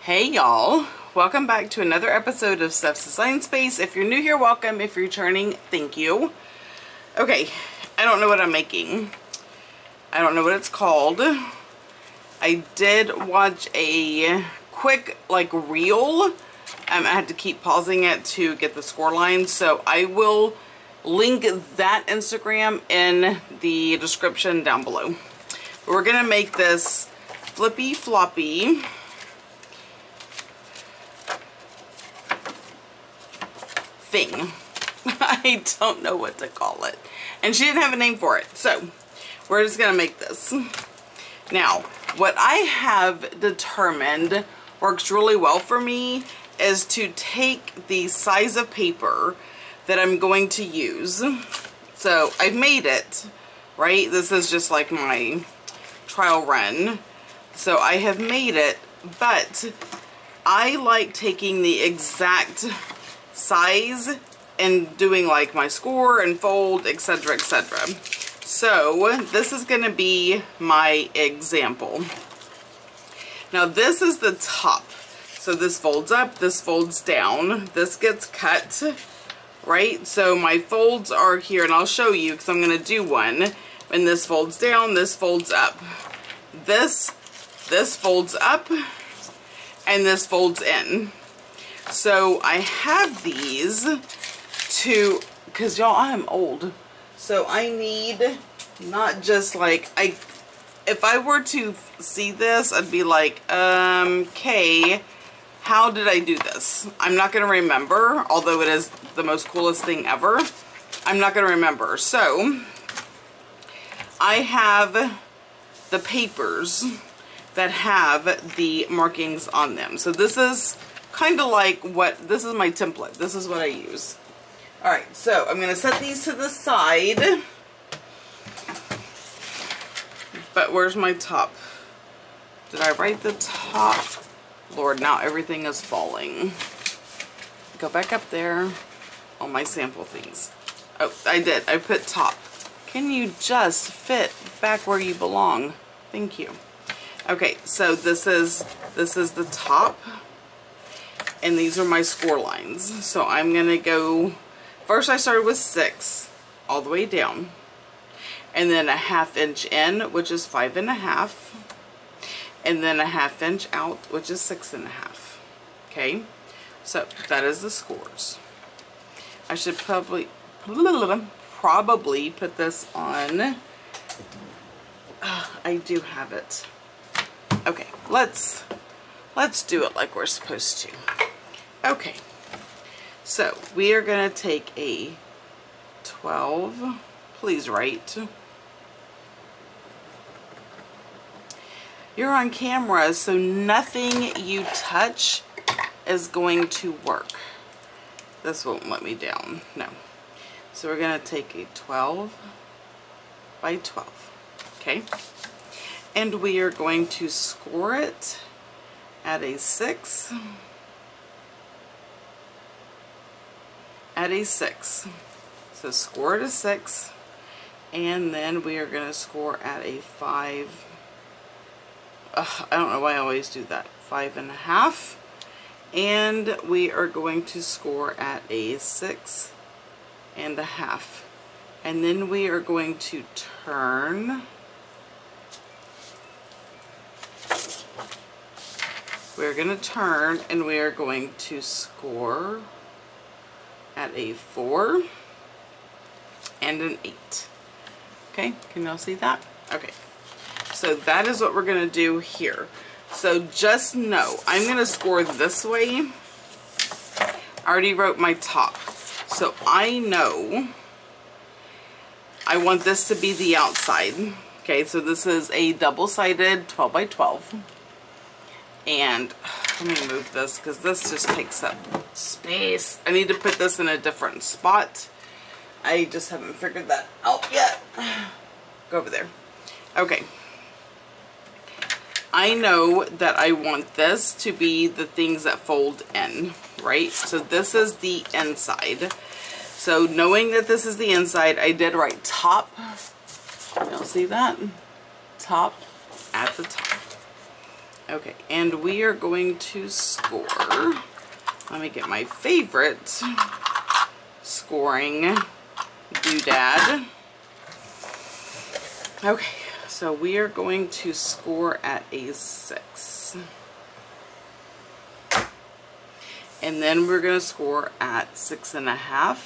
Hey y'all, welcome back to another episode of Steph's Design Space. If you're new here, welcome. If you're returning, thank you. Okay, I don't know what I'm making. I don't know what it's called. I did watch a quick reel. I had to keep pausing it to get the score line, so I will link that Instagram in the description down below. We're gonna make this flippy floppy thing. I don't know what to call it, and she didn't have a name for it, so we're just gonna make this. Now, what I have determined works really well for me is to take the size of paper that I'm going to use. So I've made it, right? This is just like my trial run. So I have made it, but I like taking the exact size and doing like my score and fold, etc., etc. So this is going to be my example. Now this is the top. So this folds up, this folds down, this gets cut, right? So my folds are here, and I'll show you because I'm going to do one. And this folds down, this folds up. This folds up, and this folds in. So I have these to, because y'all, I'm old. So I need not just like, if I were to see this, I'd be like, okay, how did I do this? I'm not going to remember, although it is the most coolest thing ever. I'm not going to remember. So I have the papers that have the markings on them. So this is kind of like this is my template. This is what I use. Alright, so I'm going to set these to the side. But where's my top? Did I write the top? Lord, now everything is falling. Go back up there on my sample things. Oh, I did. I put top. Can you just fit back where you belong? Thank you. Okay, so this is the top, and these are my score lines. So I'm gonna go, first I started with 6 all the way down, and then a 1/2 inch in, which is 5.5, and then a 1/2 inch out, which is 6.5. Okay, so that is the scores. I should probably put this on. I do have it. Okay, let's do it like we're supposed to. Okay, so we are gonna take a 12. Please write. You're on camera, so nothing you touch is going to work. This won't let me down. No. So we're gonna take a 12 by 12. Okay. And we are going to score it at a 6. At a 6. So score at a 6. And then we are going to score at a 5. I don't know why I always do that. 5.5. And we are going to score at a 6.5. And then we are going to turn. We're going to turn, and we are going to score at a 4 and an 8. Okay, can y'all see that? Okay, so that is what we're going to do here. So just know, I'm going to score this way. I already wrote my top. So I know I want this to be the outside. Okay, so this is a double-sided 12 by 12. And let me move this because this just takes up space. I need to put this in a different spot. I just haven't figured that out yet. Go over there. Okay. I know that I want this to be the things that fold in, right? So this is the inside. So knowing that this is the inside, I did write top. Y'all see that? Top at the top. Okay, and we are going to score. Let me get my favorite scoring doodad. Okay, so we are going to score at a 6. And then we're going to score at 6.5.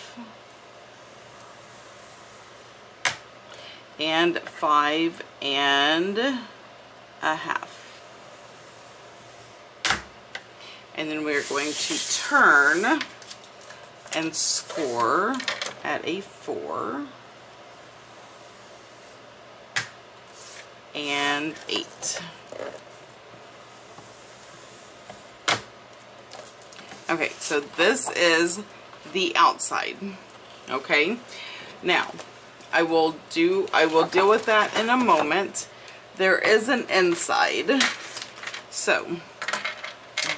And 5.5. And then we're going to turn and score at a 4 and 8. Okay, so this is the outside. Okay, now I will deal with that in a moment. There is an inside. So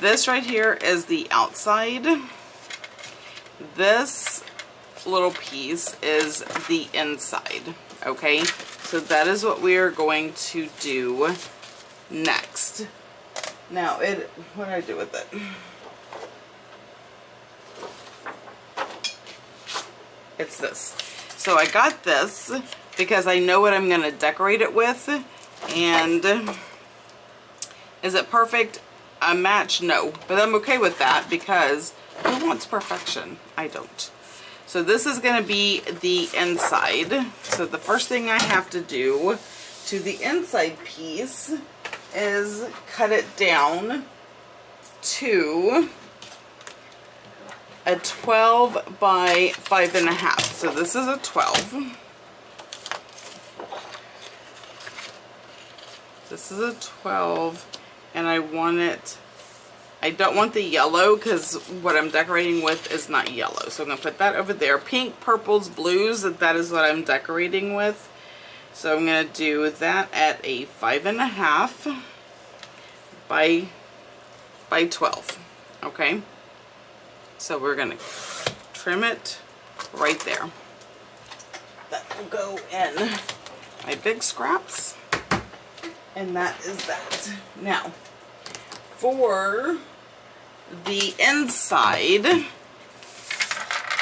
this right here is the outside. This little piece is the inside. Okay, so that is what we are going to do next. Now, what did I do with it? It's this. So I got this because I know what I'm going to decorate it with. And is it perfect? A match? No. But I'm okay with that because who wants perfection? I don't. So this is going to be the inside. So the first thing I have to do to the inside piece is cut it down to a 12 by 5.5. So this is a 12. This is a 12, and I want it, I don't want the yellow because what I'm decorating with is not yellow. So I'm going to put that over there. Pink, purples, blues, that is what I'm decorating with. So I'm going to do that at a 5.5 by 12. Okay. So we're going to trim it right there. That will go in my big scraps. And that is that. Now, for the inside,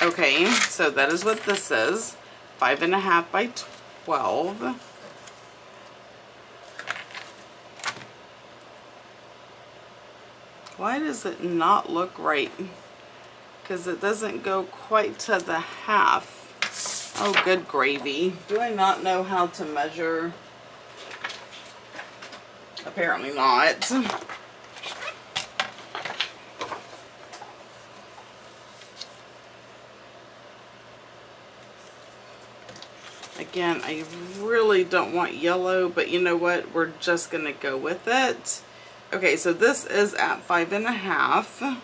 okay, so that is what this is. 5.5 by 12. Why does it not look right? Because it doesn't go quite to the half. Oh, good gravy. Do I not know how to measure? Apparently not. Again, I really don't want yellow, but you know what? We're just going to go with it. Okay, so this is at 5.5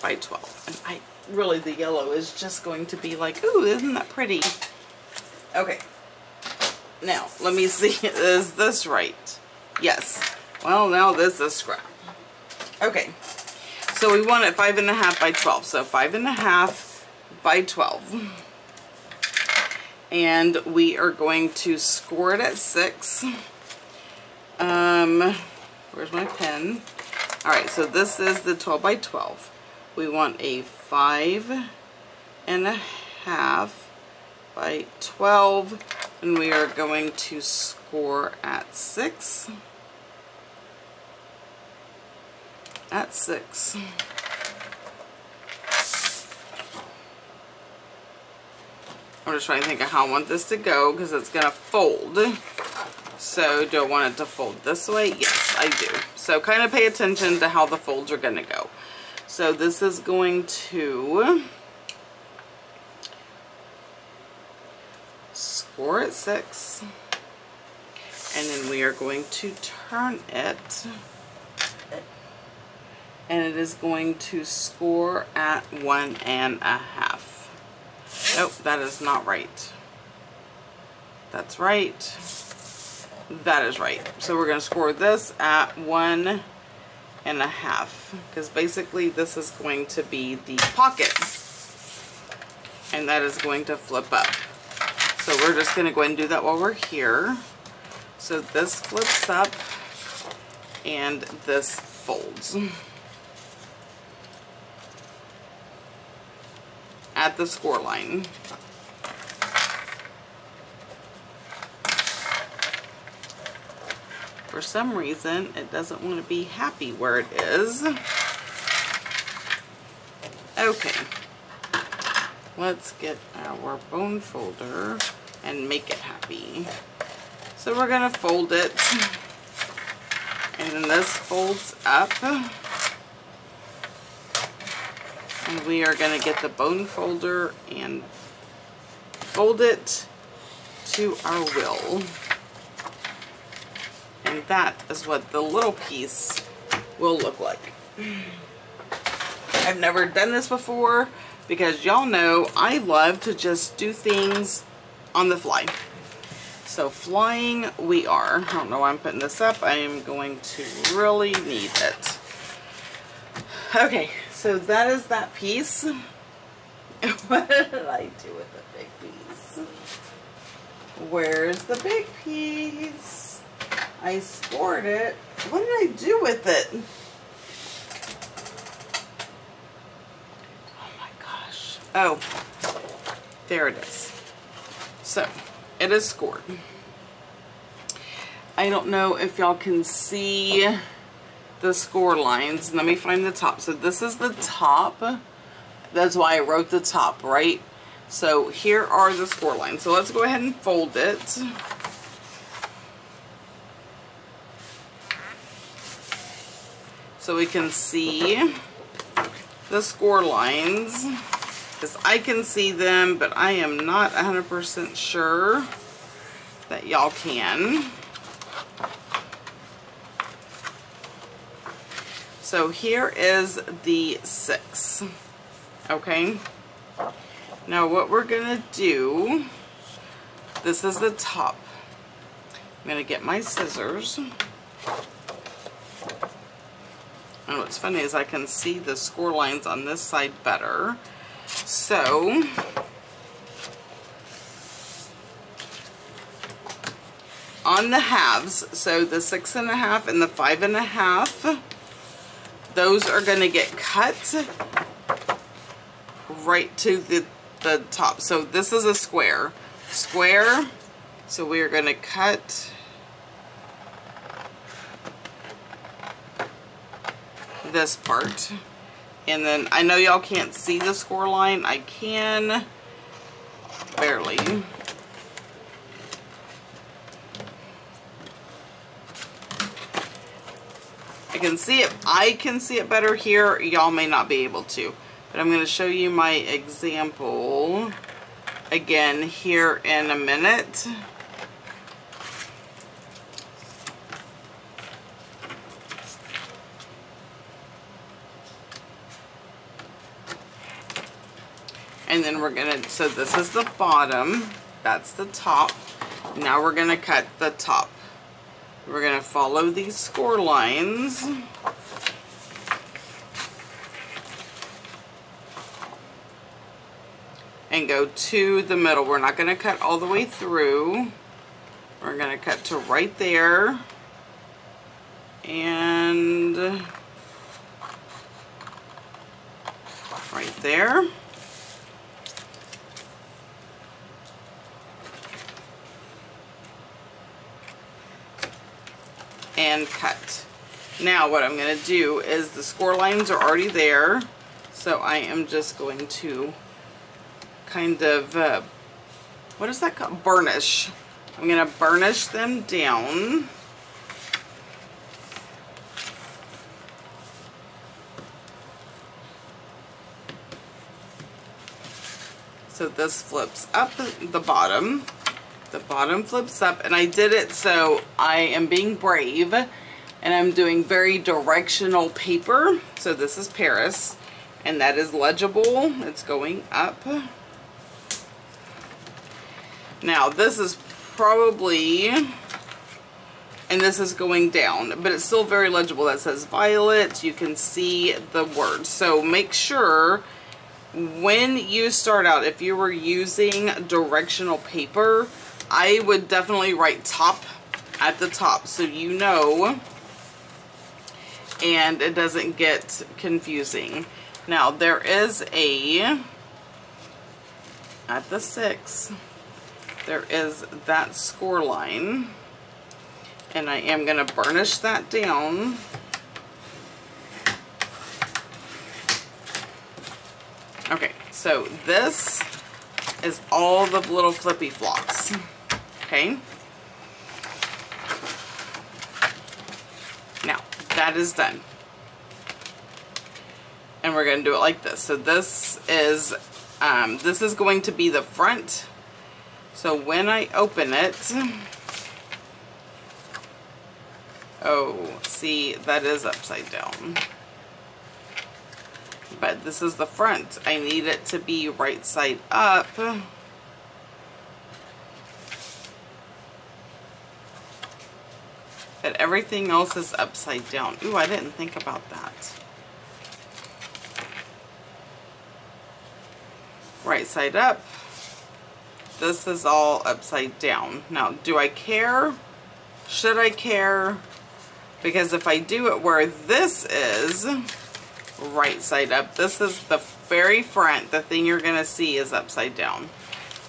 by 12. And really, the yellow is just going to be like, ooh, isn't that pretty? Okay. Now, let me see, is this right? Yes. Well, now this is scrap. Okay. So we want it 5.5 by 12. So 5.5 by 12. And we are going to score it at 6. Where's my pen? Alright, so this is the 12 by 12. We want a 5.5 by 12. And we are going to score at 6. At 6. I'm just trying to think of how I want this to go because it's going to fold. So do I want it to fold this way? Yes, I do. So kind of pay attention to how the folds are going to go. So this is going to score at 6. And then we are going to turn it. And it is going to score at 1.5. Nope, that is not right. That's right. That is right. So we're going to score this at 1.5. Because basically this is going to be the pocket. And that is going to flip up. So we're just going to go ahead and do that while we're here. So this flips up and this folds at the score line. For some reason, it doesn't want to be happy where it is. Okay, let's get our bone folder and make it happy. So we're going to fold it, and then this folds up, and we are going to get the bone folder and fold it to our will. And that is what the little piece will look like. I've never done this before because y'all know I love to just do things on the fly. So flying we are. I don't know why I'm putting this up. I am going to really need it. Okay, so that is that piece. What did I do with the big piece? Where's the big piece? I scored it. What did I do with it? Oh my gosh. Oh, there it is. So, it is scored. I don't know if y'all can see the score lines. Let me find the top. So this is the top. That's why I wrote the top, right? So here are the score lines. So let's go ahead and fold it. So we can see the score lines, because I can see them, but I am not 100% sure that y'all can. So here is the 6, okay? Now what we're gonna do, this is the top. I'm gonna get my scissors. And what's funny is I can see the score lines on this side better. So, on the halves, so the 6.5 and the 5.5, those are going to get cut right to the top. So this is a square. Square, so we are going to cut this part, and then I know y'all can't see the score line. I can barely. I can see it. I can see it better here. Y'all may not be able to, but I'm going to show you my example again here in a minute. And then we're gonna, so this is the bottom, that's the top. Now we're gonna cut the top. We're gonna follow these score lines. And go to the middle. We're not gonna cut all the way through. We're gonna cut to right there. And right there. And cut. Now what I'm going to do is the score lines are already there, so I am just going to kind of what is that called? Burnish. I'm going to burnish them down. So this flips up the bottom. The bottom flips up, and I did it so I am being brave, and I'm doing very directional paper. So this is Paris, and that is legible. It's going up. Now this is probably, and this is going down, but it's still very legible. That says violet. You can see the words. So make sure when you start out, if you were using directional paper, I would definitely write top at the top so you know, and it doesn't get confusing. Now there is at the 6, there is that score line, and I am going to burnish that down. Okay, so this is all the little flippy flops. Okay. Now, that is done. And we're going to do it like this. So this is going to be the front. So when I open it, oh, see, that is upside down. But this is the front. I need it to be right side up. But everything else is upside down. Ooh, I didn't think about that. Right side up. This is all upside down. Now, do I care? Should I care? Because if I do it where this is right side up, this is the very front, the thing you're going to see is upside down.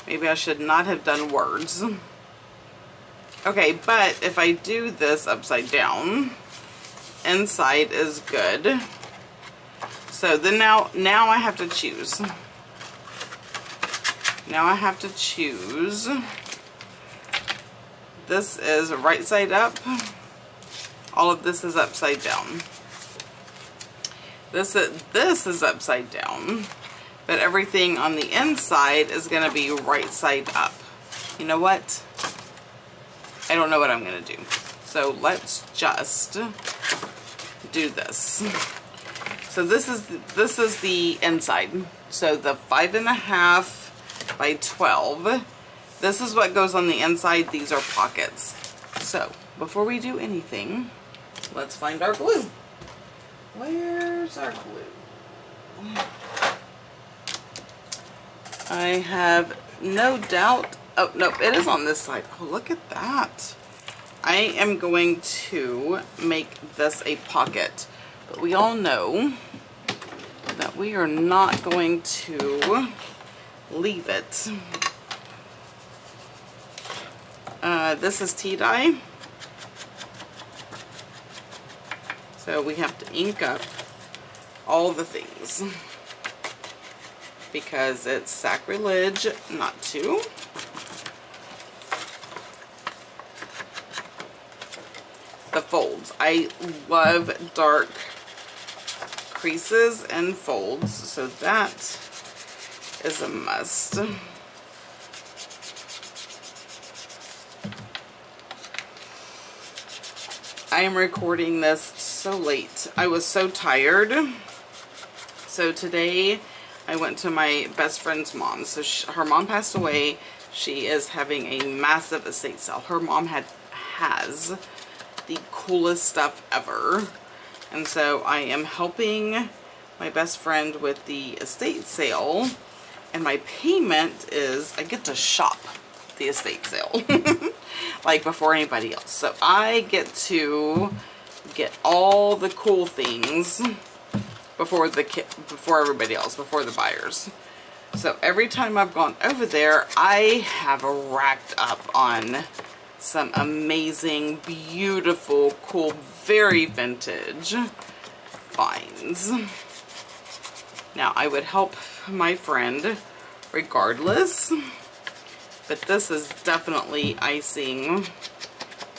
Maybe I should not have done words. Okay, but if I do this upside down, inside is good. So then now I have to choose. Now I have to choose. This is right side up. All of this is upside down. This is upside down. But everything on the inside is going to be right side up. You know what? I don't know what I'm going to do. So let's just do this. So this is the inside. So the 5.5 by 12. This is what goes on the inside. These are pockets. So before we do anything, let's find our glue. Where's our glue? I have no doubt. Oh, no, it is on this side. Oh, look at that. I am going to make this a pocket. But we all know that we are not going to leave it. This is tea dye. So we have to ink up all the things because it's sacrilege not to. The folds. I love dark creases and folds, so that is a must. I am recording this so late. I was so tired. So today I went to my best friend's mom. So her mom passed away. She is having a massive estate sale. Her mom has the coolest stuff ever. And so I am helping my best friend with the estate sale. And my payment is I get to shop the estate sale. Like before anybody else. So I get to get all the cool things before everybody else, before the buyers. So every time I've gone over there, I have racked up on some amazing, beautiful, cool, very vintage finds. Now I would help my friend regardless, but this is definitely icing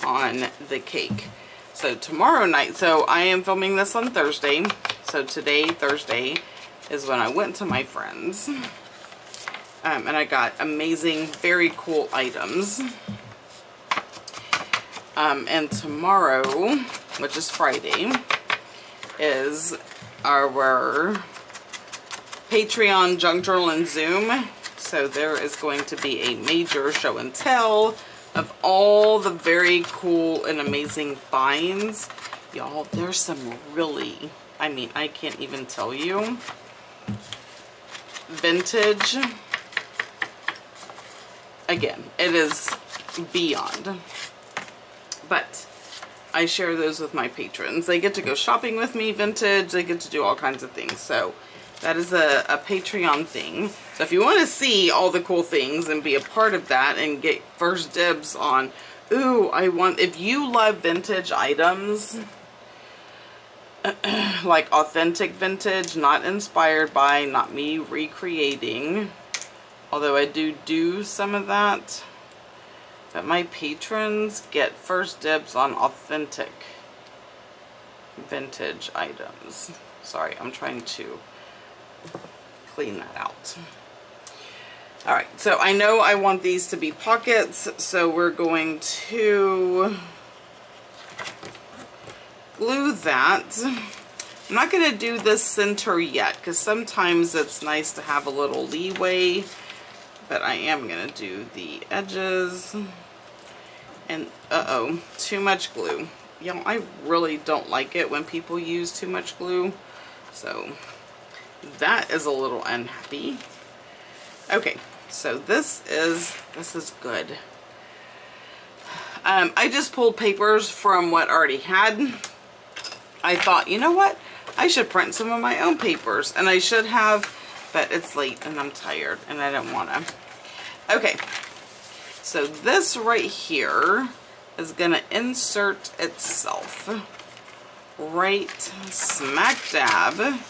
on the cake. So tomorrow night, so I am filming this on Thursday. So today, Thursday, is when I went to my friend's. And I got amazing, very cool items. And tomorrow, which is Friday, is our Patreon Junk Journal and Zoom. So there is going to be a major show and tell of all the very cool and amazing finds. Y'all, there's some really, I mean, I can't even tell you. Vintage. Again, it is beyond. but I share those with my patrons. They get to go shopping with me, vintage, they get to do all kinds of things. So that is a Patreon thing. So if you want to see all the cool things and be a part of that and get first dibs on, ooh, if you love vintage items, like authentic vintage, not inspired by, not me recreating, although I do some of that, but my patrons get first dibs on authentic vintage items. Sorry, I'm trying to clean that out. Alright, so I know I want these to be pockets, so we're going to glue that. I'm not going to do this center yet, because sometimes it's nice to have a little leeway, but I am going to do the edges. And uh-oh, too much glue. You know, I really don't like it when people use too much glue, so that is a little unhappy. Okay, so this is good. I just pulled papers from what I already had. I thought, you know what? I should print some of my own papers, and I should have, but it's late and I'm tired and I don't want to. Okay, so this right here is going to insert itself right smack dab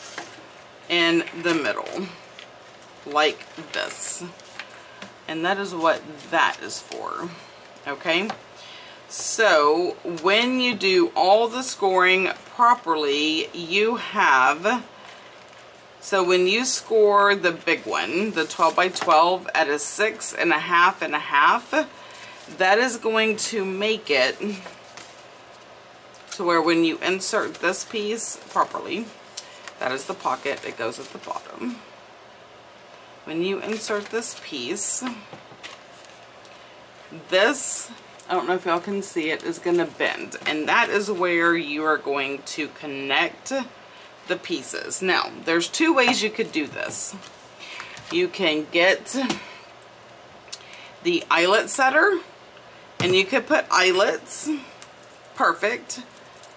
in the middle, like this. And that is what that is for. Okay, so when you do all the scoring properly, you have, so when you score the big one, the 12 by 12 at a 6.5 and a half, that is going to make it to where when you insert this piece properly, that is the pocket, it goes at the bottom. When you insert this piece, this, I don't know if y'all can see it, is going to bend. And that is where you are going to connect the pieces. Now, there's two ways you could do this. You can get the eyelet setter, and you could put eyelets. Perfect.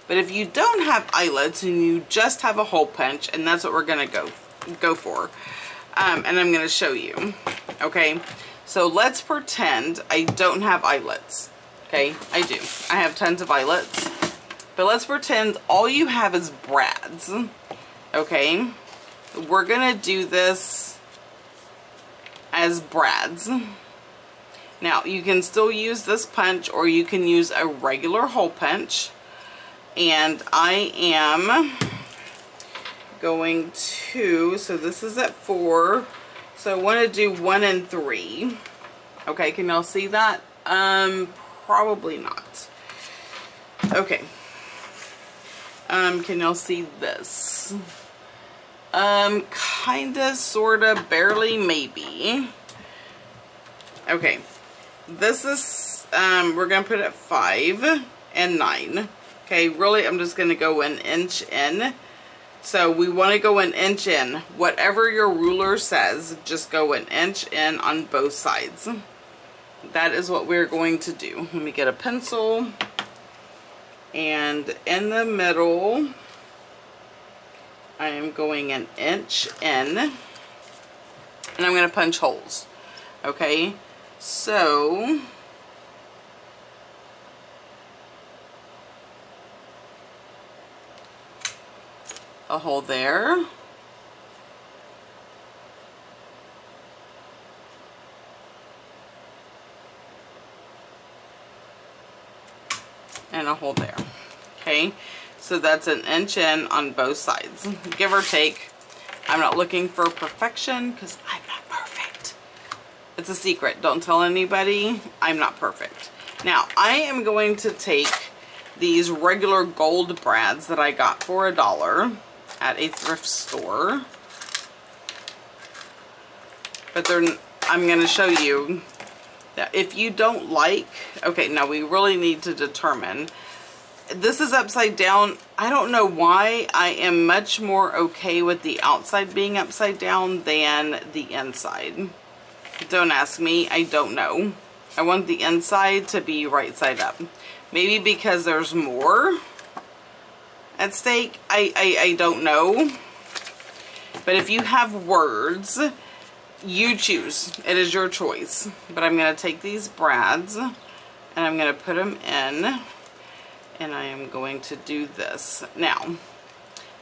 But if you don't have eyelets and you just have a hole punch, and that's what we're going to go for. And I'm going to show you. Okay, so let's pretend I don't have eyelets. Okay, I do. I have tons of eyelets. But let's pretend all you have is brads. Okay, we're going to do this as brads. Now, you can still use this punch, or you can use a regular hole punch. And I am going to, so this is at 4, so I want to do 1 and 3. Okay, can y'all see that? Probably not. Okay. Can y'all see this? Kinda, sorta, barely, maybe. Okay. This is, we're gonna put it at 5 and 9. Okay, really, I'm just gonna go an inch in. So we want to go an inch in. Whatever your ruler says, just go an inch in on both sides. That is what we're going to do. Let me get a pencil. And in the middle, I am going an inch in. And I'm going to punch holes. Okay, so a hole there, and a hole there. Okay, so that's an inch in on both sides, give or take. I'm not looking for perfection because I'm not perfect. It's a secret, don't tell anybody. I'm not perfect. Now I am going to take these regular gold brads that I got for $1 at a thrift store, but I'm going to show you that if you don't like, okay, now we really need to determine, this is upside down. I don't know why I am much more okay with the outside being upside down than the inside. Don't ask me, I don't know. I want the inside to be right side up. Maybe because there's more at stake. I don't know. But if you have words, you choose. It is your choice. But I'm going to take these brads and I'm going to put them in. And I am going to do this. Now,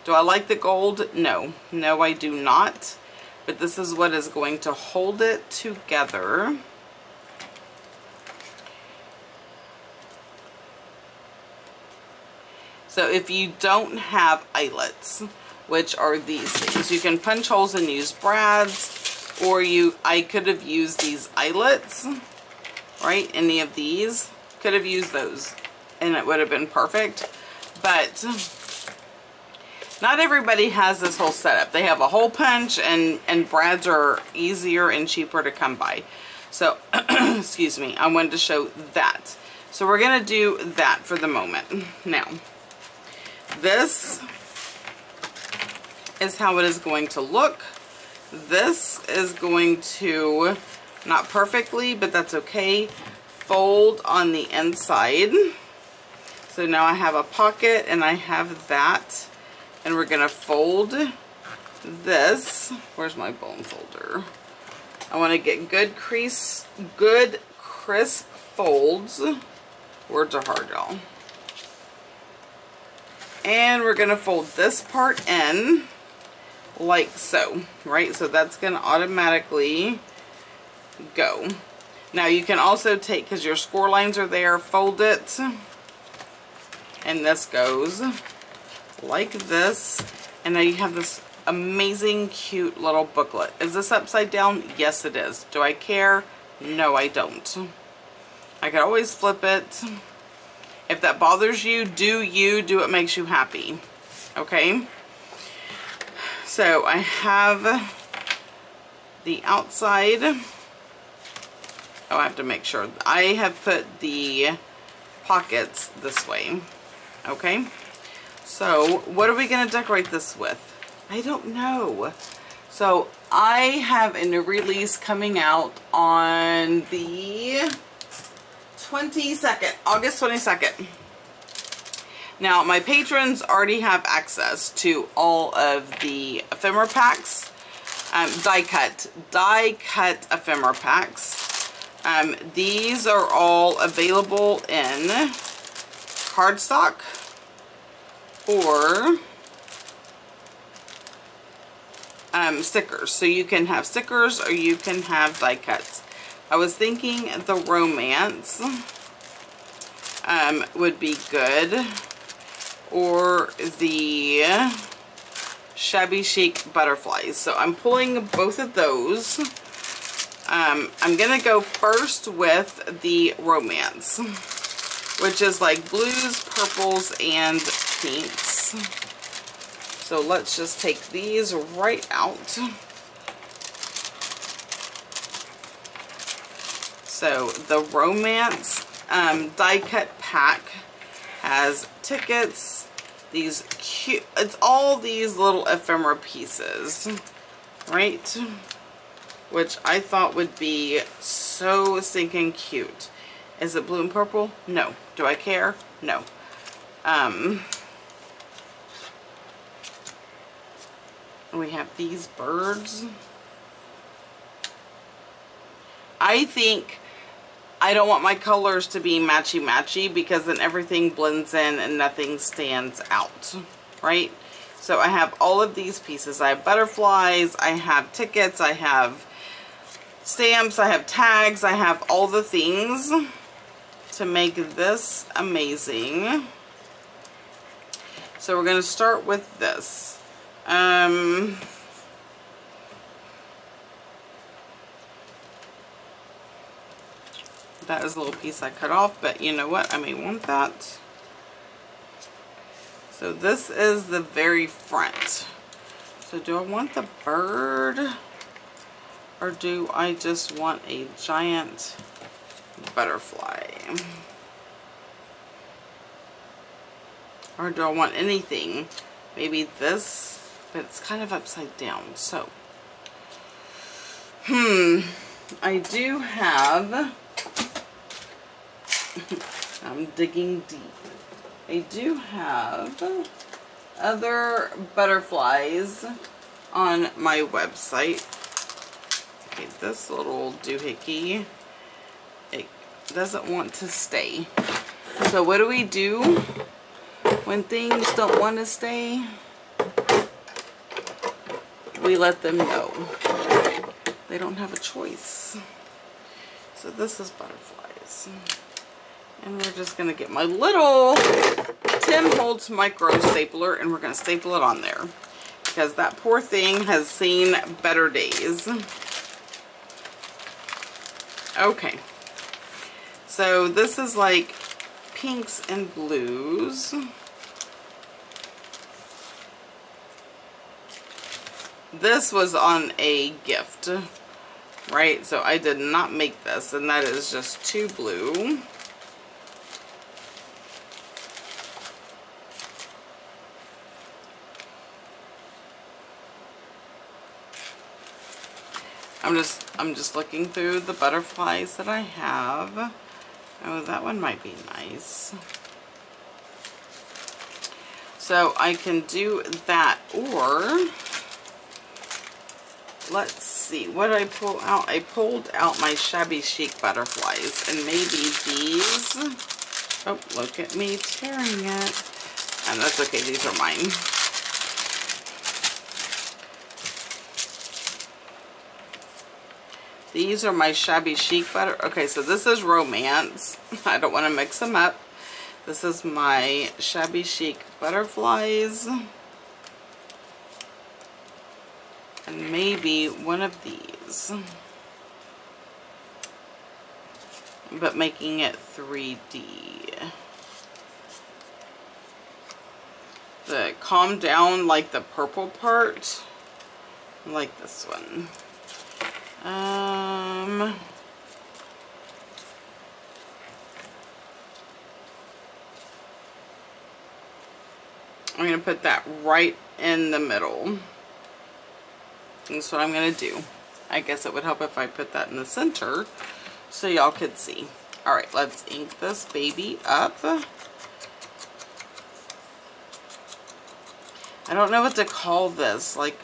do I like the gold? No. No, I do not. But this is what is going to hold it together. So if you don't have eyelets, which are these things, you can punch holes and use brads, or I could have used these eyelets, right? Any of these, could have used those and it would have been perfect. But not everybody has this whole setup. They have a hole punch, and brads are easier and cheaper to come by. So, excuse me, I wanted to show that. So we're gonna do that for the moment. Now, this is how it is going to look. This is going to, not perfectly, but that's okay, fold on the inside. So now I have a pocket and I have that. And we're going to fold this. Where's my bone folder? I want to get good crisp folds. Words are hard, y'all. And we're going to fold this part in like so, right? So that's going to automatically go. Now you can also take, because your score lines are there, fold it. And this goes like this. And now you have this amazing, cute little booklet. Is this upside down? Yes, it is. Do I care? No, I don't. I could always flip it. If that bothers you, do what makes you happy. Okay? So I have the outside. Oh, I have to make sure. I have put the pockets this way. Okay? So, what are we going to decorate this with? I don't know. So, I have a new release coming out on the 22nd, August 22nd. Now, my patrons already have access to all of the ephemera packs, die cut ephemera packs. These are all available in cardstock or stickers. So you can have stickers or you can have die cuts. I was thinking the romance would be good, or the shabby chic butterflies. So I'm pulling both of those. I'm gonna go first with the romance, which is like blues, purples, and pinks. So let's just take these right out. So the romance die cut pack has tickets, these cute, it's all these little ephemera pieces, right? Which I thought would be so stinking cute. Is it blue and purple? No. Do I care? No. We have these birds. I think I don't want my colors to be matchy-matchy, because then everything blends in and nothing stands out, right? So I have all of these pieces. I have butterflies, I have tickets, I have stamps, I have tags, I have all the things to make this amazing. So we're going to start with this. That is a little piece I cut off, but you know what? I may want that. So this is the very front. So do I want the bird, or do I just want a giant butterfly? Or do I want anything? Maybe this, but it's kind of upside down. So, I do have, I'm digging deep. I do have other butterflies on my website. Okay, this little doohickey, it doesn't want to stay. So what do we do when things don't want to stay? We let them know. They don't have a choice. So this is butterflies. And we're just going to get my little Tim Holtz micro stapler and we're going to staple it on there. Because that poor thing has seen better days. Okay. So this is like pinks and blues. This was on a gift, right? So I did not make this, and that is just 2 blue. I'm just looking through the butterflies that I have. Oh, that one might be nice. So I can do that, or let's see, what did I pull out? I pulled out my Shabby Chic butterflies, and maybe these. Oh, look at me tearing it. And that's okay, these are mine. These are my Shabby Chic butter. Okay, so this is Romance. I don't want to mix them up. This is my Shabby Chic butterflies. And maybe one of these. But making it 3D. The Calm Down, like the purple part. I like this one. I'm going to put that right in the middle. That's what I'm going to do. I guess it would help if I put that in the center so y'all could see. Alright, let's ink this baby up. I don't know what to call this. Like,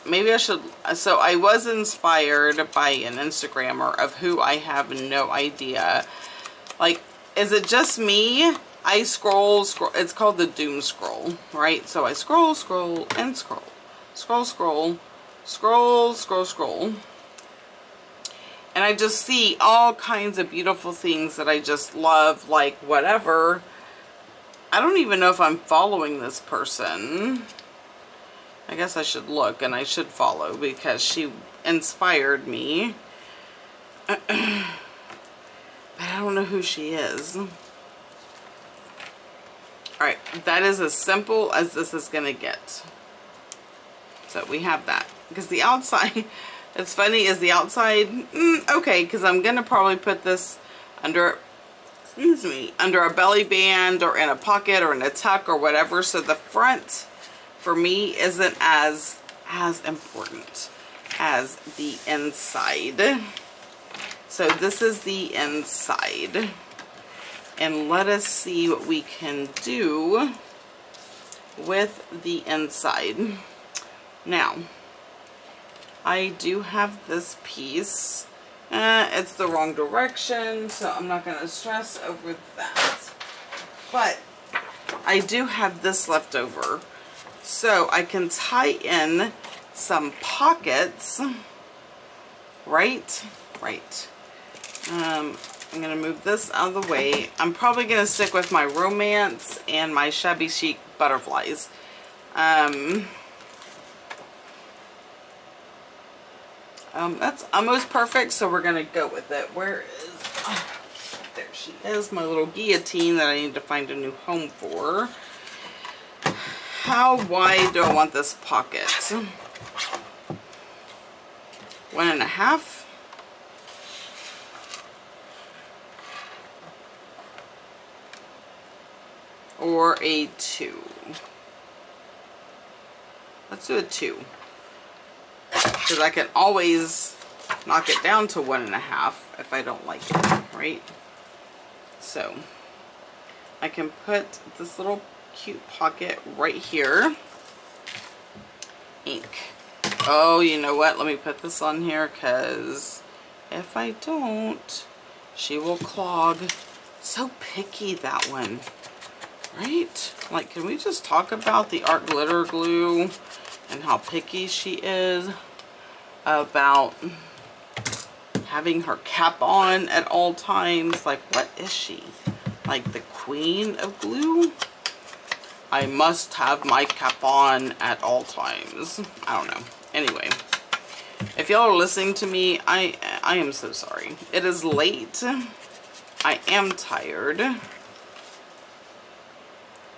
maybe I should, so I was inspired by an Instagrammer of who I have no idea. Like, is it just me? I scroll, it's called the doom scroll, right? So I scroll, and scroll. Scroll. And I just see all kinds of beautiful things that I just love, like whatever. I don't even know if I'm following this person. I guess I should look and I should follow because she inspired me. But I don't know who she is. Alright, that is as simple as this is going to get. So we have that. Because the outside, it's funny, is the outside, okay, because I'm going to probably put this under, excuse me, under a belly band or in a pocket or in a tuck or whatever. So the front, for me, isn't as important as the inside. So this is the inside. And let us see what we can do with the inside. Now, I do have this piece. It's the wrong direction, so I'm not going to stress over that. But I do have this left over. So I can tie in some pockets. Right. I'm going to move this out of the way. I'm probably going to stick with my Romance and my Shabby Chic butterflies. That's almost perfect, so we're going to go with it. Where is... Oh, there she is, my little guillotine that I need to find a new home for. How wide do I want this pocket? 1.5. Or a 2. Let's do a 2. Because I can always knock it down to 1.5 if I don't like it, right? So I can put this little cute pocket right here. Ink. Oh, you know what? Let me put this on here, because if I don't, she will clog. So picky, that one. Right? Like, can we just talk about the art glitter glue and how picky she is about having her cap on at all times? Like, what is she? Like the queen of glue? I must have my cap on at all times. I don't know. Anyway, if y'all are listening to me, I am so sorry. It is late. I am tired.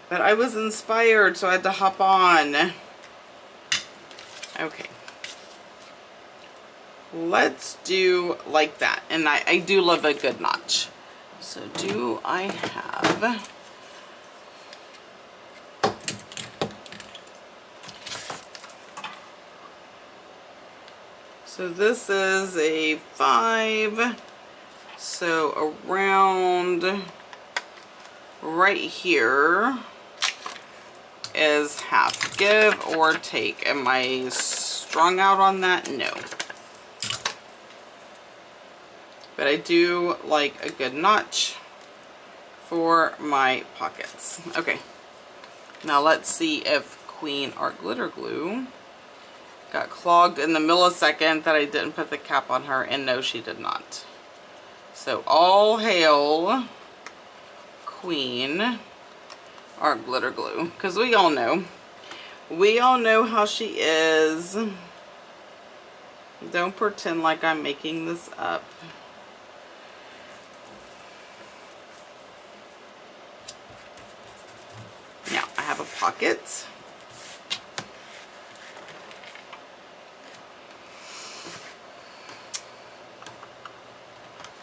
But I was inspired, so I had to hop on. Okay. Let's do like that. And I do love a good notch. So do I have... So this is a 5, so around right here is half. Give or take. Am I strung out on that? No. But I do like a good notch for my pockets. Okay, now let's see if Queen Art Glitter Glue got clogged in the millisecond that I didn't put the cap on her, and no, she did not. So all hail Queen Art Glitter Glue, because we all know how she is. Don't pretend like I'm making this up. Now I have a pocket.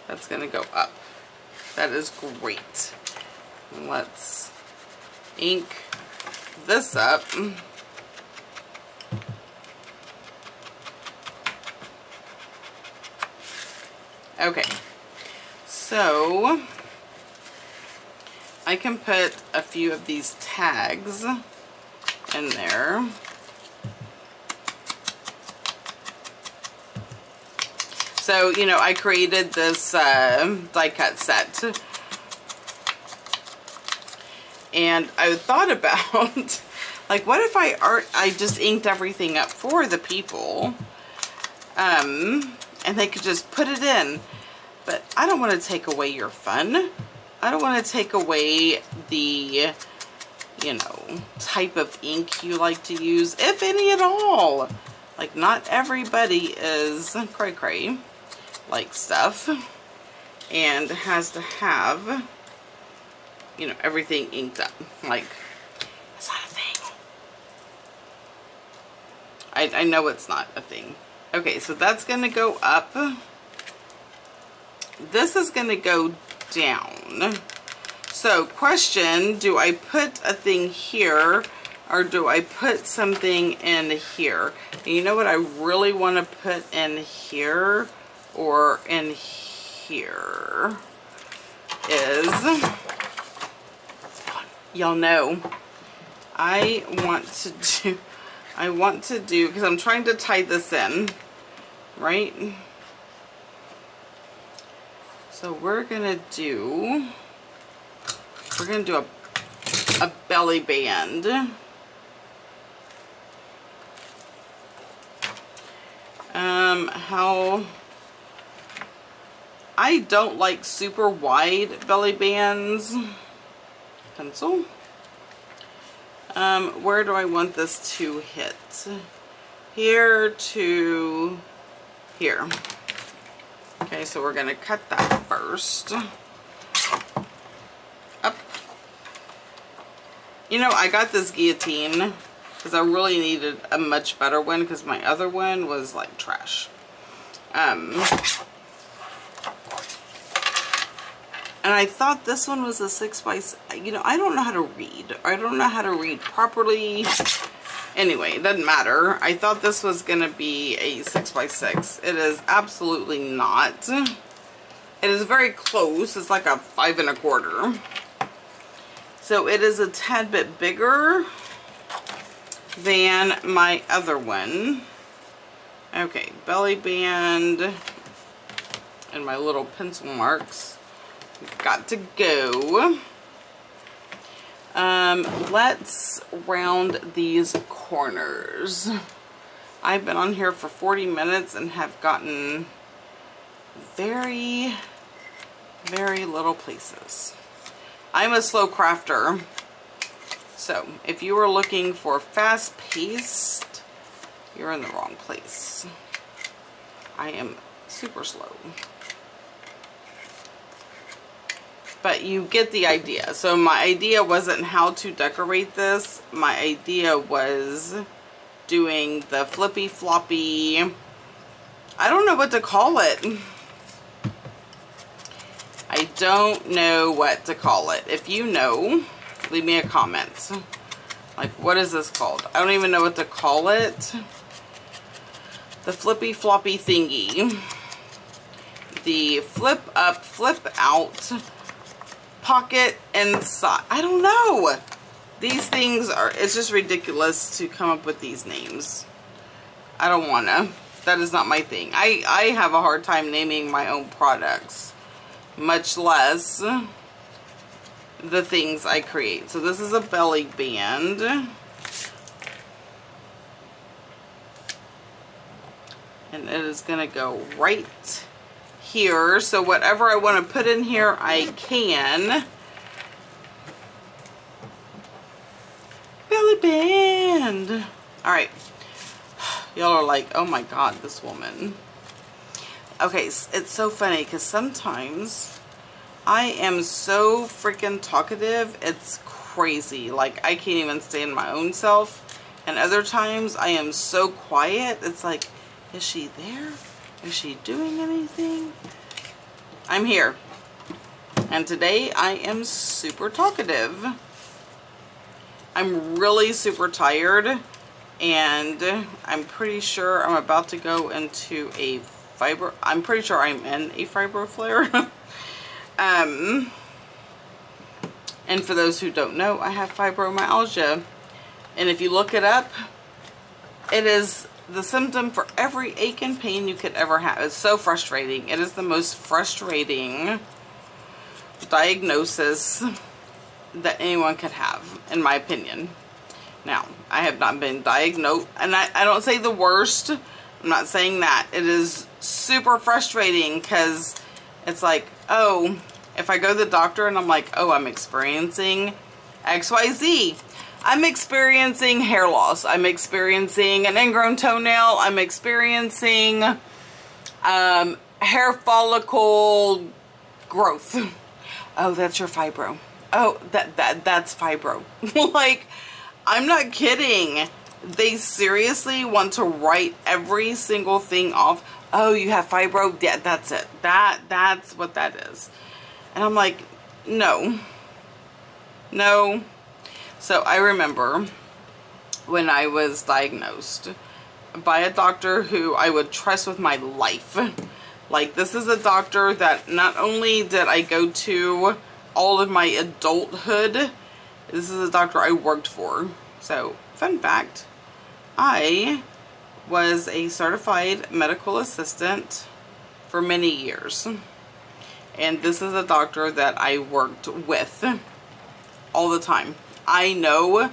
That's going to go up. That is great. Let's ink this up. Okay. So I can put a few of these tags in there. So, you know, I created this die cut set, and I thought about, like, what if I just inked everything up for the people, and they could just put it in. But I don't want to take away your fun. I don't want to take away the, you know, type of ink you like to use, if any at all. Like, not everybody is cray-cray like stuff and has to have, you know, everything inked up. Like, it's not a thing. I know it's not a thing. Okay, so that's gonna go up. This is gonna go down. So question, do I put a thing here or do I put something in here? And you know what I really want to put in here or in here is, y'all know, I want to do, because I'm trying to tie this in, right? So we're gonna do a belly band. How I don't like super wide belly bands. Pencil. Where do I want this to hit? Here to here. Okay, so we're gonna cut that first. Up. You know, I got this guillotine because I really needed a much better one because my other one was like trash. And I thought this one was a 6x6. You know, I don't know how to read. I don't know how to read properly. Anyway, it doesn't matter. I thought this was going to be a 6x6. It is absolutely not. It It is very close. It's like a 5 1/4. So it is a tad bit bigger than my other one. Okay, belly band and my little pencil marks got to go. Let's round these corners. I've been on here for 40 minutes and have gotten very, very little places. I'm a slow crafter, so if you are looking for fast-paced, you're in the wrong place. I am super slow. But you get the idea. So my idea wasn't how to decorate this. My idea was doing the flippy floppy, I don't know what to call it. I don't know what to call it. If you know, leave me a comment. Like, what is this called? I don't even know what to call it. The flippy floppy thingy. The flip up, flip out, pocket inside. I don't know. These things are, it's just ridiculous to come up with these names. I don't wanna. That is not my thing. I have a hard time naming my own products, much less the things I create. So this is a belly band. And it is gonna go right here. So whatever I want to put in here, I can. Belly band. Alright. Y'all are like, oh my god, this woman. Okay, it's so funny because sometimes I am so freaking talkative, it's crazy. Like, I can't even stand my own self. And other times I am so quiet, it's like, is she there? Is she doing anything? I'm here. And today I am super talkative. I'm really super tired. And I'm pretty sure I'm about to go into a I'm pretty sure I'm in a fibro flare. And for those who don't know, I have fibromyalgia. And if you look it up, it is the symptom for every ache and pain you could ever have. It's so frustrating. It is the most frustrating diagnosis that anyone could have, in my opinion. Now, I have not been diagnosed, and I don't say the worst. I'm not saying that. It is super frustrating because it's like, oh, if I go to the doctor and I'm like, oh, I'm experiencing XYZ. I'm experiencing hair loss. I'm experiencing an ingrown toenail. I'm experiencing hair follicle growth. Oh, that's your fibro. Oh, that's fibro. Like, I'm not kidding. They seriously want to write every single thing off. Oh, you have fibro? Yeah, that's it. That's what that is. And I'm like, no. No. So I remember when I was diagnosed by a doctor who I would trust with my life. Like, this is a doctor that not only did I go to all of my adulthood, this is a doctor I worked for. So, fun fact, I was a certified medical assistant for many years. And this is a doctor that I worked with all the time. I know,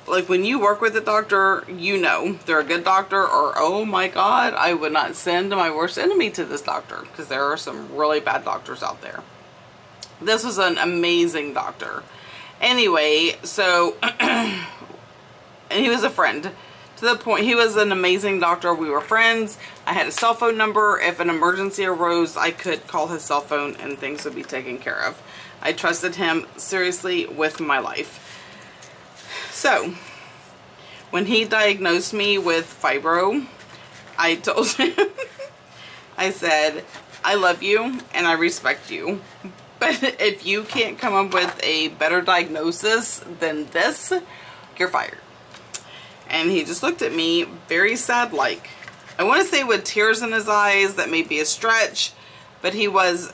like, when you work with a doctor, you know they're a good doctor, or oh my god, I would not send my worst enemy to this doctor, because there are some really bad doctors out there. This was an amazing doctor. Anyway, so, and he was a friend. To the point, he was an amazing doctor. We were friends. I had a cell phone number. If an emergency arose, I could call his cell phone and things would be taken care of. I trusted him seriously with my life. So, when he diagnosed me with fibro, I told him, I said, I love you and I respect you. But if you can't come up with a better diagnosis than this, you're fired. And he just looked at me very sad, like, I want to say with tears in his eyes, that may be a stretch, But he was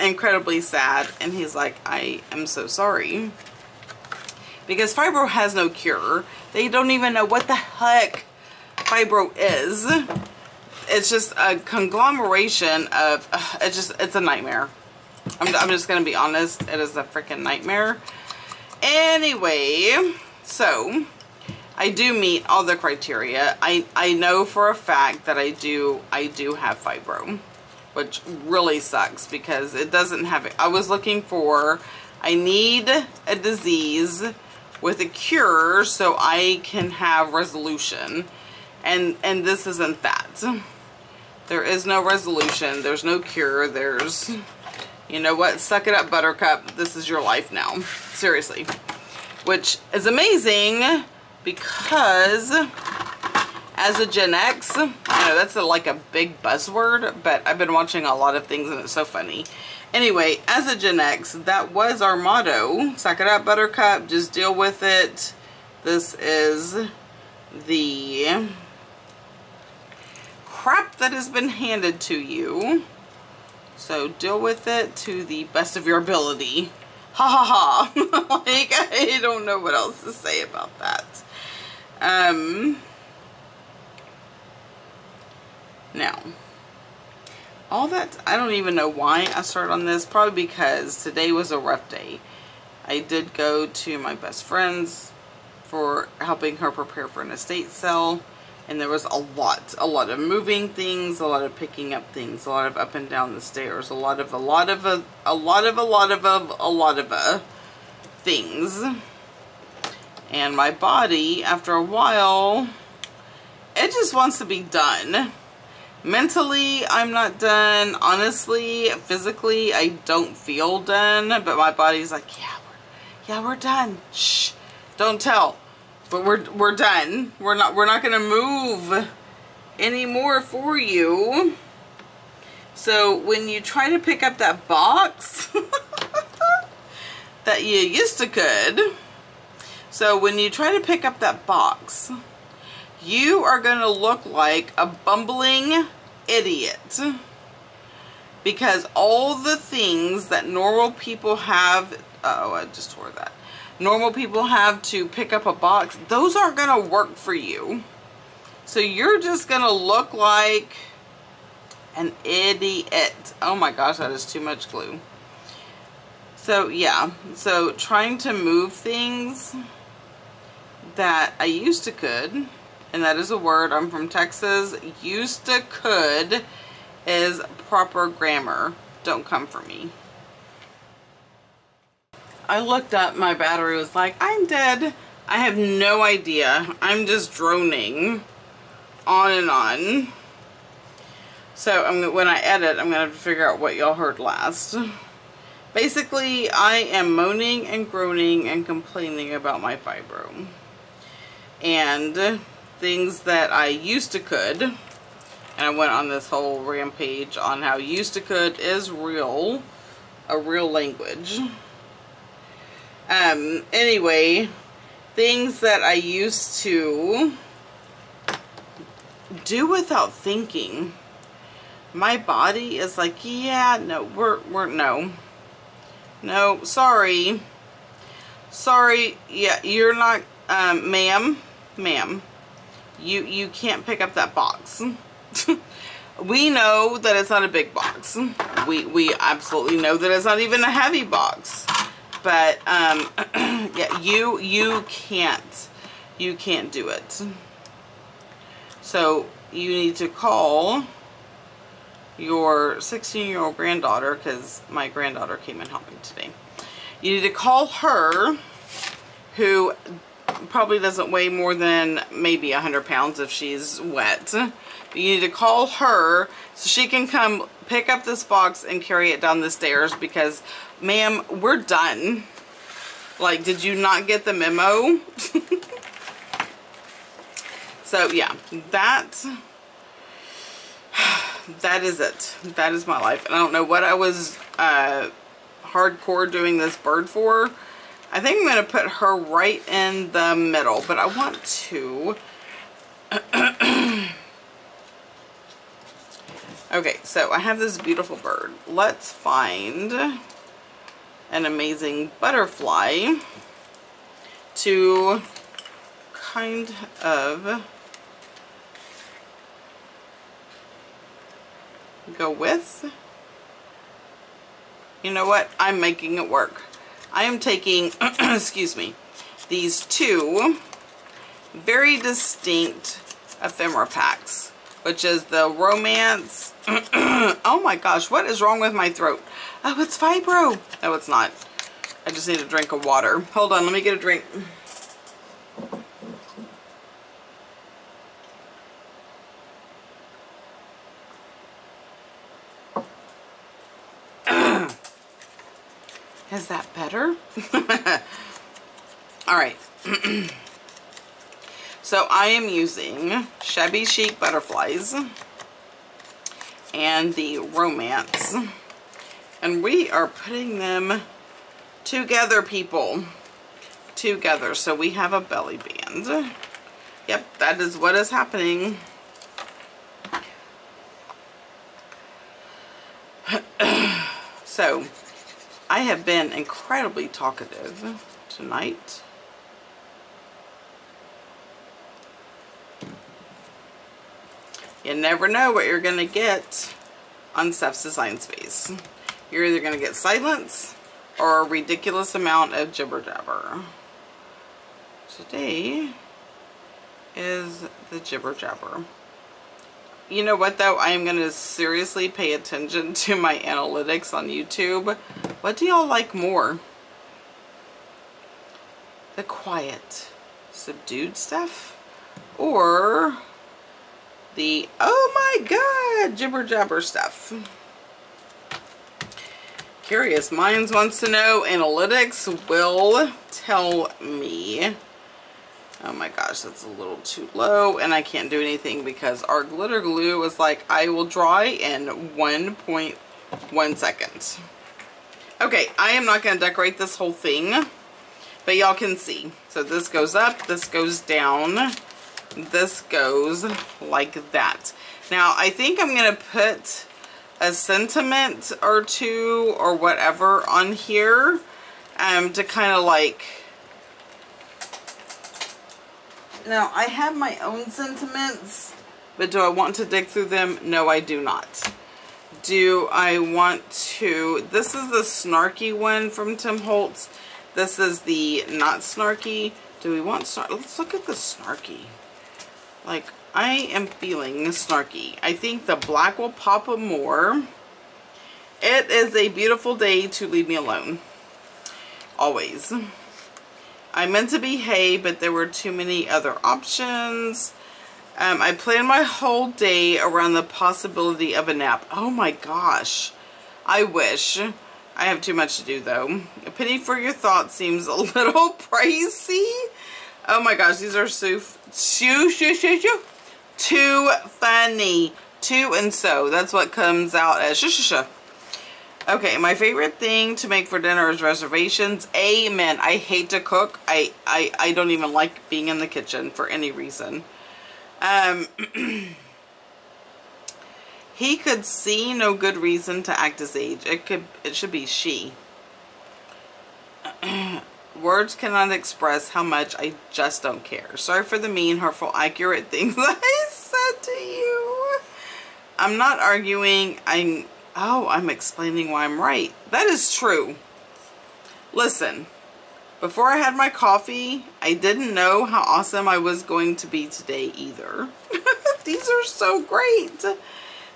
incredibly sad, and he's like, I am so sorry. Because fibro has no cure. They don't even know what the heck fibro is. It's just a conglomeration of, it's a nightmare. I'm just going to be honest. It is a freaking nightmare. Anyway, so I do meet all the criteria. I know for a fact that I do have fibro, which really sucks because it doesn't have it. I was looking for, I need a disease with a cure so I can have resolution. And this isn't that. There is no resolution. There's no cure. There's, you know what? Suck it up, Buttercup. This is your life now. Seriously. Which is amazing because as a Gen X, I know that's like a big buzzword, but I've been watching a lot of things and it's so funny. Anyway, as a Gen X, that was our motto. Suck it up, Buttercup. Just deal with it. This is the crap that has been handed to you. So deal with it to the best of your ability. Ha ha ha. Like, I don't know what else to say about that. Now, all that, I don't even know why I started on this. Probably because today was a rough day. I did go to my best friend's for helping her prepare for an estate sale. And there was a lot of moving things, a lot of picking up things, a lot of up and down the stairs, a lot of things. And my body, after a while, it just wants to be done. Mentally, I'm not done. Honestly, physically, I don't feel done. But my body's like, yeah, we're done. Shh, don't tell. But we're done. We're not gonna move anymore for you. So when you try to pick up that box that you used to could, so when you try to pick up that box, you are gonna look like a bumbling idiot. Because all the things that normal people have, oh, I just tore that. Normal people have to pick up a box, those aren't going to work for you. So you're just going to look like an idiot. Oh my gosh, that is too much glue. So yeah, so trying to move things that I used to could, and that is a word, I'm from Texas, used to could is proper grammar. Don't come for me. I looked up, my battery was like, I'm dead. I have no idea. I'm just droning on and on. So when I edit, I'm going to have to figure out what y'all heard last. Basically, I am moaning and groaning and complaining about my fibro. And things that I used to could. And I went on this whole rampage on how used to could is real. A real language. Anyway, things that I used to do without thinking. My body is like, yeah, no, no, sorry, yeah, you're not, ma'am, you can't pick up that box. We know that it's not a big box. We absolutely know that it's not even a heavy box. But, yeah, you can't do it. So, you need to call your 16-year-old granddaughter, because my granddaughter came in helping today. You need to call her, who probably doesn't weigh more than maybe 100 pounds if she's wet. But you need to call her so she can come pick up this box and carry it down the stairs because, ma'am, we're done. Like, did you not get the memo? So, yeah, that is it. That is my life. And I don't know what I was hardcore doing this bird for. I think I'm going to put her right in the middle. But I want to... Okay, so I have this beautiful bird. Let's find an amazing butterfly to kind of go with. You know what? I'm making it work. I am taking, excuse me, these two very distinct ephemera packs, which is the Romance. Oh my gosh, what is wrong with my throat? Oh, it's fibro. No, it's not. I just need a drink of water. Hold on, let me get a drink. Is that better? All right. So I am using Shabby Chic butterflies and the Romance, and we are putting them together, people, together. So we have a belly band. Yep, that is what is happening. So I have been incredibly talkative tonight. You never know what you're going to get on Steph's Design Space. You're either going to get silence or a ridiculous amount of jibber jabber. Today is the jibber jabber. You know what though? I am going to seriously pay attention to my analytics on YouTube. What do y'all like more? The quiet, subdued stuff? Or the, oh my god, jibber jabber stuff? Curious Minds wants to know. Analytics will tell me. Oh my gosh, that's a little too low, and I can't do anything because our glitter glue is like, I will dry in 1.1 seconds. Okay, I am not going to decorate this whole thing, but y'all can see. So this goes up, this goes down, this goes like that. Now, I think I'm going to put a sentiment or two or whatever on here to kind of like... Now, I have my own sentiments, but do I want to dig through them? No, I do not. Do I want to... This is the snarky one from Tim Holtz. This is the not snarky. Do we want snarky? Let's look at the snarky. Like, I am feeling snarky. I think the black will pop more. It is a beautiful day to leave me alone. Always. I meant to be hay, but there were too many other options. I planned my whole day around the possibility of a nap. Oh my gosh. I wish. I have too much to do though. A penny for your thoughts seems a little pricey. Oh my gosh, these are too funny. Too and so. That's what comes out as Okay, my favorite thing to make for dinner is reservations. Amen. I hate to cook. I don't even like being in the kitchen for any reason. He could see no good reason to act his age. It should be she. Words cannot express how much I just don't care. Sorry for the mean, hurtful, accurate things I said to you. I'm not arguing. I'm explaining why I'm right. That is true. Listen, before I had my coffee, I didn't know how awesome I was going to be today either. These are so great.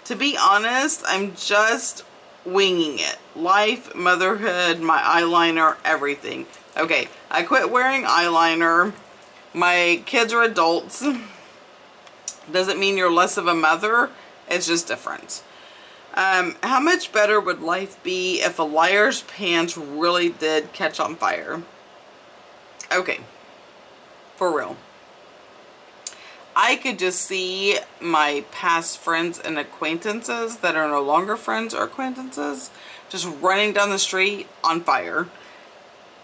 To be honest, I'm just winging it. Life, motherhood, my eyeliner, everything. Okay, I quit wearing eyeliner. My kids are adults. Doesn't mean you're less of a mother. It's just different. How much better would life be if a liar's pants really did catch on fire? Okay, for real. I could just see my past friends and acquaintances that are no longer friends or acquaintances just running down the street on fire.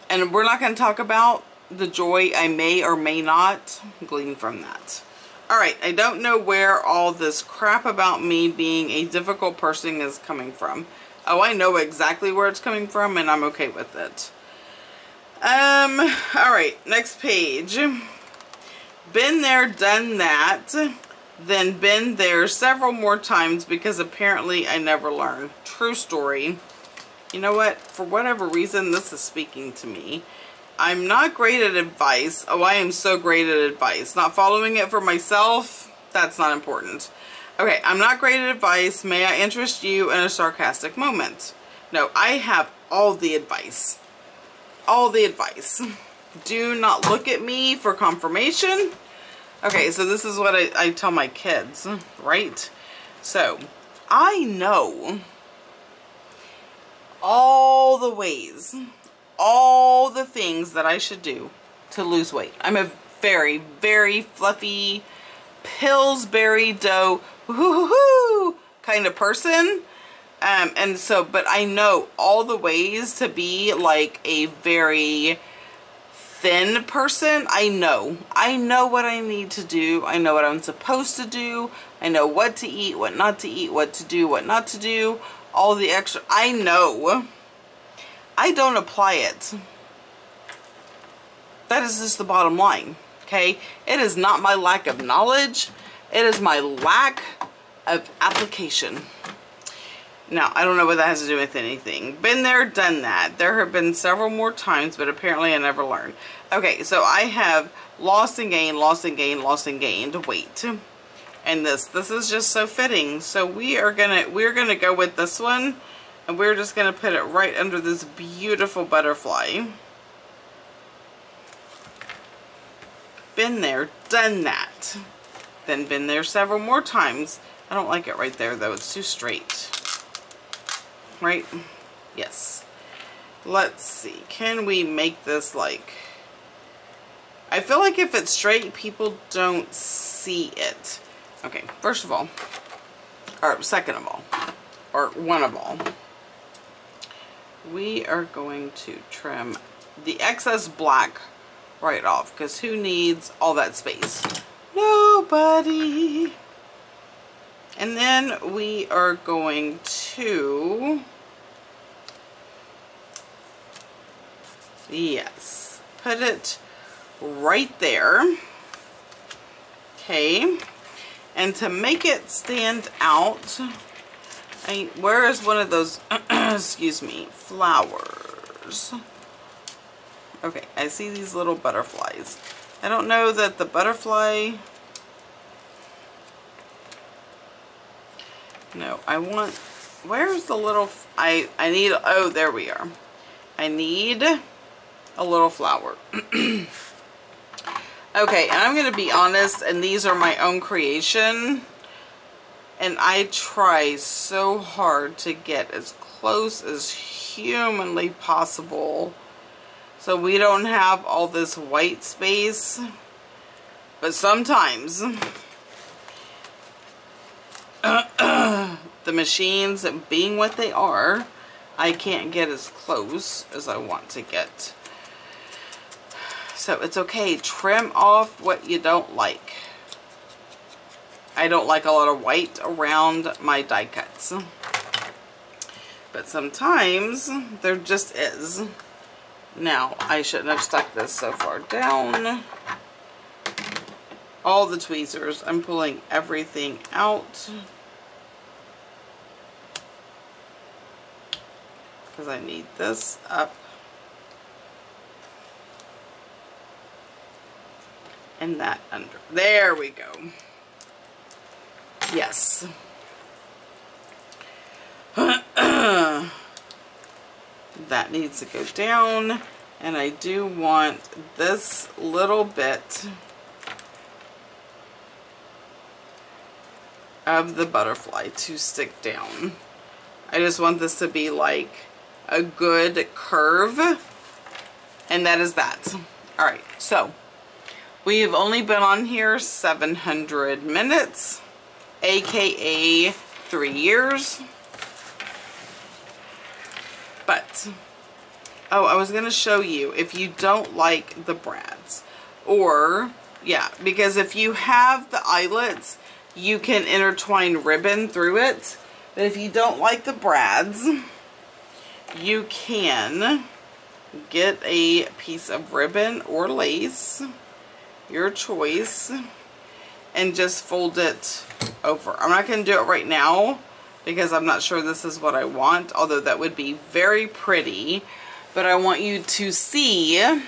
And we're not going to talk about the joy I may or may not glean from that. Alright, I don't know where all this crap about me being a difficult person is coming from. Oh, I know exactly where it's coming from, and I'm okay with it. Alright, next page. Been there, done that. Then been there several more times because apparently I never learned. True story. You know what? For whatever reason, this is speaking to me. I'm not great at advice. Oh, I am so great at advice. Not following it for myself, that's not important. Okay, I'm not great at advice. May I interest you in a sarcastic moment? No, I have all the advice. All the advice. Do not look at me for confirmation. Okay, so this is what I tell my kids, right? So, I know all the ways, all the things that I should do to lose weight. I'm a very, very fluffy, Pillsbury dough, woo-hoo-hoo kind of person. And so, but I know all the ways to be like a very thin person. I know what I need to do. I know what I'm supposed to do. I know what to eat, what not to eat, what to do, what not to do. All the extra, I know. I don't apply it. That is just the bottom line, okay? It is not my lack of knowledge. It is my lack of application. Now, I don't know what that has to do with anything. Been there, done that. There have been several more times, but apparently I never learned. Okay, so I have lost and gained, lost and gained, lost and gained weight. And this is just so fitting. So we're gonna go with this one, and we're just gonna put it right under this beautiful butterfly. Been there, done that. Then been there several more times. I don't like it right there though, it's too straight. Right? Yes. Let's see, can we make this like, I feel like if it's straight, people don't see it. Okay, first of all, or second of all, or one of all, we are going to trim the excess black right off, because who needs all that space? Nobody. And then we are going to, yes, put it right there. Okay. And to make it stand out, where is one of those, excuse me, flowers? Okay, I see these little butterflies. I don't know that the butterfly, no, I want, where's the little, I need, oh, there we are. I need a little flower. Okay, and I'm going to be honest, and these are my own creation, and I try so hard to get as close as humanly possible so we don't have all this white space, but sometimes the machines, being what they are, I can't get as close as I want to get. So it's okay, trim off what you don't like. I don't like a lot of white around my die cuts. But sometimes there just is. Now, I shouldn't have stuck this so far down. All the tweezers, I'm pulling everything out. Because I need this up. And that under. There we go. Yes. That needs to go down. And I do want this little bit of the butterfly to stick down. I just want this to be like a good curve. And that is that. Alright, so we have only been on here 700 minutes, aka 3 years. But, oh, I was going to show you, if you don't like the brads, or Yeah, because if you have the eyelets, you can intertwine ribbon through it. But if you don't like the brads, you can get a piece of ribbon or lace, your choice, and just fold it over. I'm not going to do it right now because I'm not sure this is what I want, although that would be very pretty. But I want you to see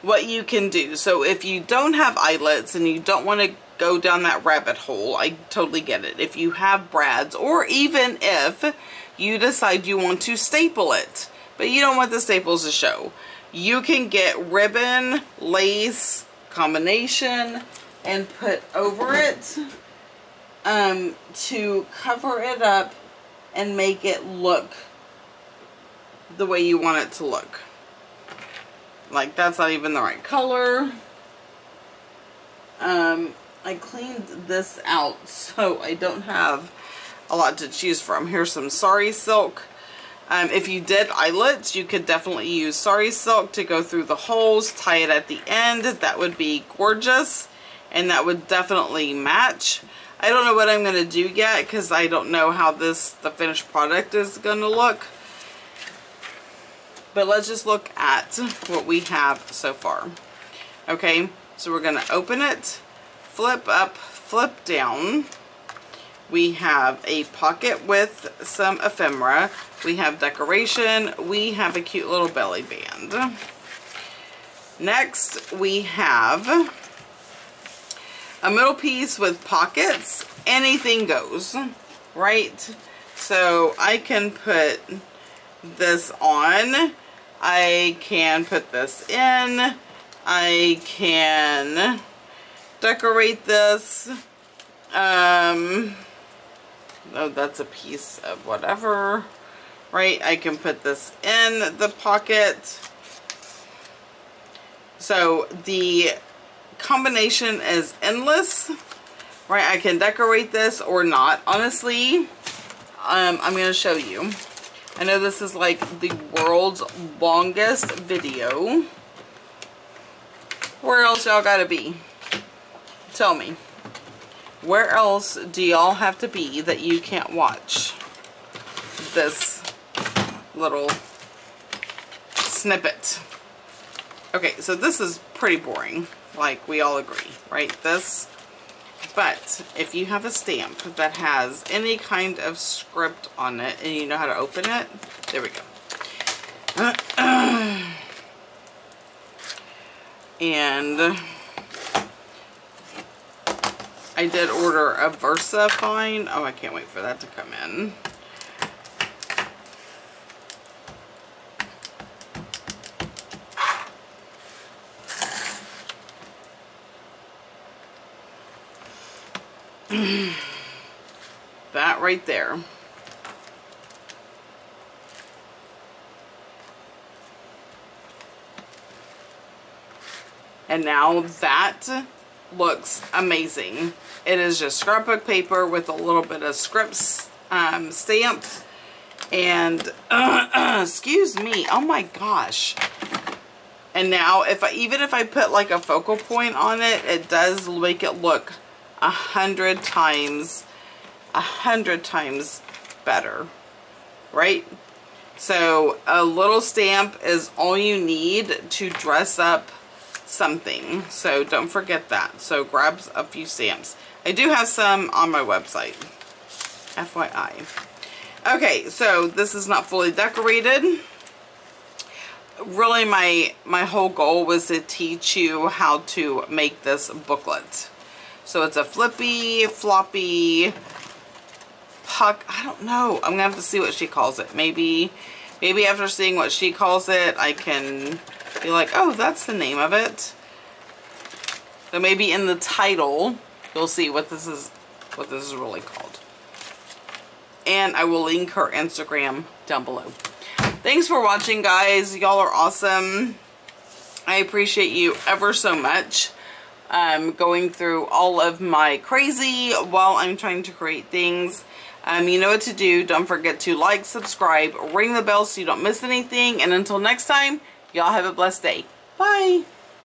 what you can do. So if you don't have eyelets and you don't want to go down that rabbit hole, I totally get it. If you have brads, or even if you decide you want to staple it, but you don't want the staples to show, you can get ribbon, lace, combination, and put over it to cover it up and make it look the way you want it to look. Like, that's not even the right color. I cleaned this out, so I don't have a lot to choose from. Here's some sari silk. If you did eyelets, you could definitely use sari silk to go through the holes, tie it at the end. That would be gorgeous, and that would definitely match. I don't know what I'm going to do yet because I don't know how the finished product is going to look. But let's just look at what we have so far. Okay, so we're going to open it, flip up, flip down. We have a pocket with some ephemera. We have decoration. We have a cute little belly band. Next, we have a middle piece with pockets. Anything goes, right? So I can put this on. I can put this in. I can decorate this. Oh, that's a piece of whatever, right? I can put this in the pocket. So the combination is endless, right? I can decorate this or not. Honestly, I'm going to show you. I know this is like the world's longest video. Where else y'all gotta be? Tell me. Where else do y'all have to be that you can't watch this little snippet? Okay, so this is pretty boring. Like, we all agree, right? This. But if you have a stamp that has any kind of script on it and you know how to open it, there we go. And I did order a Versa fine. Oh, I can't wait for that to come in. That right there. And now that looks amazing. It is just scrapbook paper with a little bit of script stamps. And excuse me, oh my gosh. And now even if I put like a focal point on it, it does make it look 100 times better, right? So a little stamp is all you need to dress up something, so don't forget that. So grab a few stamps. I do have some on my website, FYI. Okay, so this is not fully decorated. Really, my whole goal was to teach you how to make this booklet. So it's a flippy, floppy, puck. I don't know. I'm going to have to see what she calls it. Maybe after seeing what she calls it, I can be like, oh, that's the name of it. So maybe in the title, you'll see what this is really called. And I will link her Instagram down below. Thanks for watching, guys. Y'all are awesome. I appreciate you ever so much. Going through all of my crazy while I'm trying to create things. You know what to do. Don't forget to like, subscribe, ring the bell so you don't miss anything. And until next time, y'all have a blessed day. Bye.